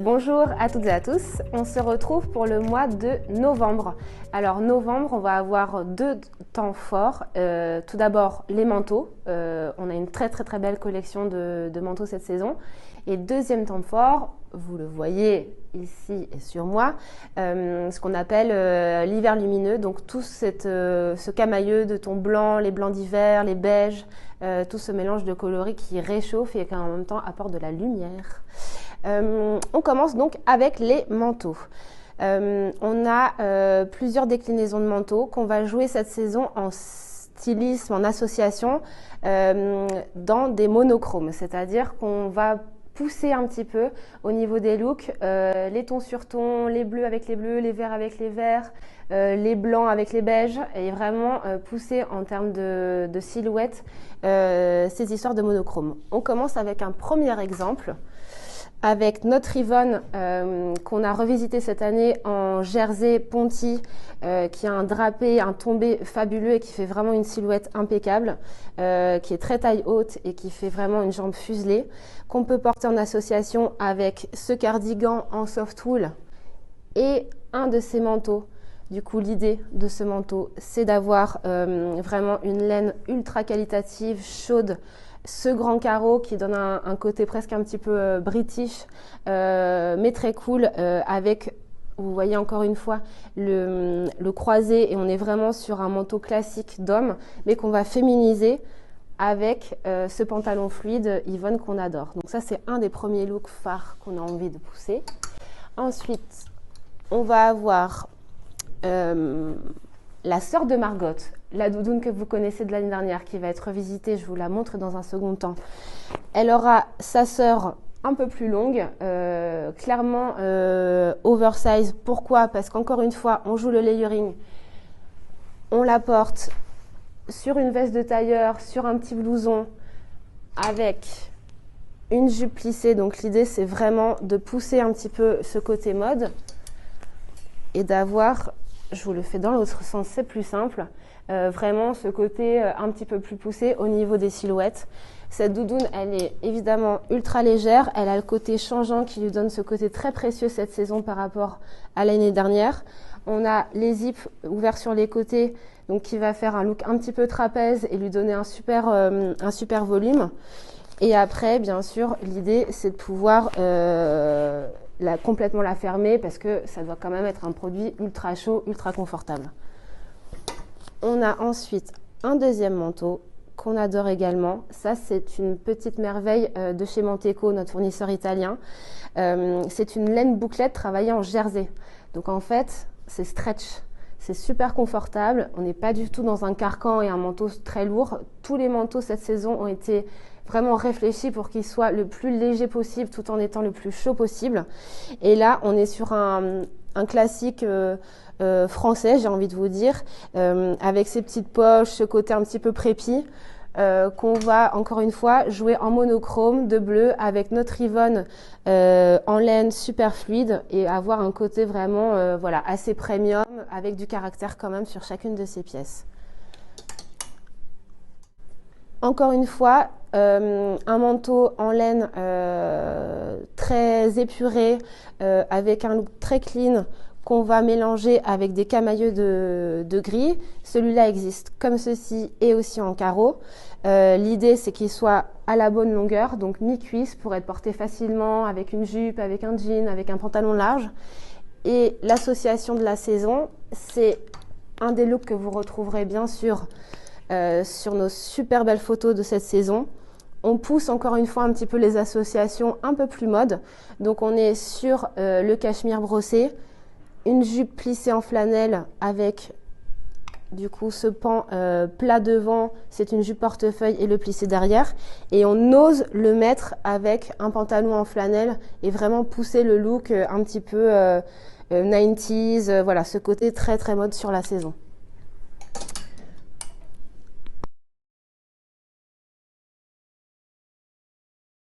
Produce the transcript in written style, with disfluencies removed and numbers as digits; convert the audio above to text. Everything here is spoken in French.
Bonjour à toutes et à tous, on se retrouve pour le mois de novembre. Alors novembre, on va avoir deux temps forts. Tout d'abord les manteaux, on a une très belle collection de manteaux cette saison. Et deuxième temps fort, vous le voyez ici et sur moi, ce qu'on appelle l'hiver lumineux, donc tout ce camailleux de tons blancs, les blancs d'hiver, les beiges, tout ce mélange de coloris qui réchauffe et qui en même temps apporte de la lumière. On commence donc avec les manteaux. On a plusieurs déclinaisons de manteaux qu'on va jouer cette saison en stylisme, en association, dans des monochromes, c'est-à-dire qu'on va pousser un petit peu au niveau des looks, les tons sur tons, les bleus avec les bleus, les verts avec les verts, les blancs avec les beiges, et vraiment pousser en termes de silhouette ces histoires de monochrome. On commence avec un premier exemple, avec notre Yvonne qu'on a revisité cette année en jersey ponty, qui a un drapé, un tombé fabuleux et qui fait vraiment une silhouette impeccable, qui est très taille haute et qui fait vraiment une jambe fuselée, qu'on peut porter en association avec ce cardigan en soft wool et un de ces manteaux. Du coup, l'idée de ce manteau, c'est d'avoir vraiment une laine ultra qualitative, chaude, ce grand carreau qui donne un côté presque un petit peu british, mais très cool, avec, vous voyez encore une fois, le croisé, et on est vraiment sur un manteau classique d'homme, mais qu'on va féminiser avec ce pantalon fluide Yvonne qu'on adore. Donc ça, c'est un des premiers looks phares qu'on a envie de pousser. Ensuite, on va avoir la sœur de Margot, la doudoune que vous connaissez de l'année dernière, qui va être revisitée, je vous la montre dans un second temps. Elle aura sa sœur un peu plus longue, clairement oversize. Pourquoi? Parce qu'encore une fois, on joue le layering, on la porte sur une veste de tailleur, sur un petit blouson, avec une jupe plissée. Donc l'idée, c'est vraiment de pousser un petit peu ce côté mode et d'avoir, je vous le fais dans l'autre sens, c'est plus simple, vraiment ce côté un petit peu plus poussé au niveau des silhouettes. Cette doudoune, elle est évidemment ultra légère, elle a le côté changeant qui lui donne ce côté très précieux cette saison par rapport à l'année dernière. On a les zips ouverts sur les côtés, donc qui va faire un look un petit peu trapèze et lui donner un super volume. Et après, bien sûr, l'idée, c'est de pouvoir complètement la fermer, parce que ça doit quand même être un produit ultra chaud, ultra confortable. On a ensuite un deuxième manteau qu'on adore également. Ça, c'est une petite merveille de chez Manteco, notre fournisseur italien. C'est une laine bouclette travaillée en jersey. Donc en fait, c'est stretch. C'est super confortable. On n'est pas du tout dans un carcan et un manteau très lourd. Tous les manteaux cette saison ont été vraiment réfléchis pour qu'ils soient le plus léger possible tout en étant le plus chaud possible. Et là, on est sur un classique français, j'ai envie de vous dire, avec ces petites poches, ce côté un petit peu prépi, qu'on va encore une fois jouer en monochrome de bleu avec notre Yvonne en laine super fluide, et avoir un côté vraiment voilà, assez premium, avec du caractère quand même sur chacune de ces pièces. Encore une fois, un manteau en laine très épuré, avec un look très clean, qu'on va mélanger avec des camailleux de gris. Celui-là existe comme ceci et aussi en carreau. L'idée, c'est qu'il soit à la bonne longueur, donc mi-cuisse, pour être porté facilement avec une jupe, avec un jean, avec un pantalon large. Et l'association de la saison, c'est un des looks que vous retrouverez bien sûr sur nos super belles photos de cette saison. On pousse encore une fois un petit peu les associations un peu plus mode. Donc on est sur le cachemire brossé, une jupe plissée en flanelle avec du coup ce pan plat devant, c'est une jupe portefeuille, et le plissé derrière. Et on ose le mettre avec un pantalon en flanelle et vraiment pousser le look un petit peu 90s, voilà, ce côté très mode sur la saison.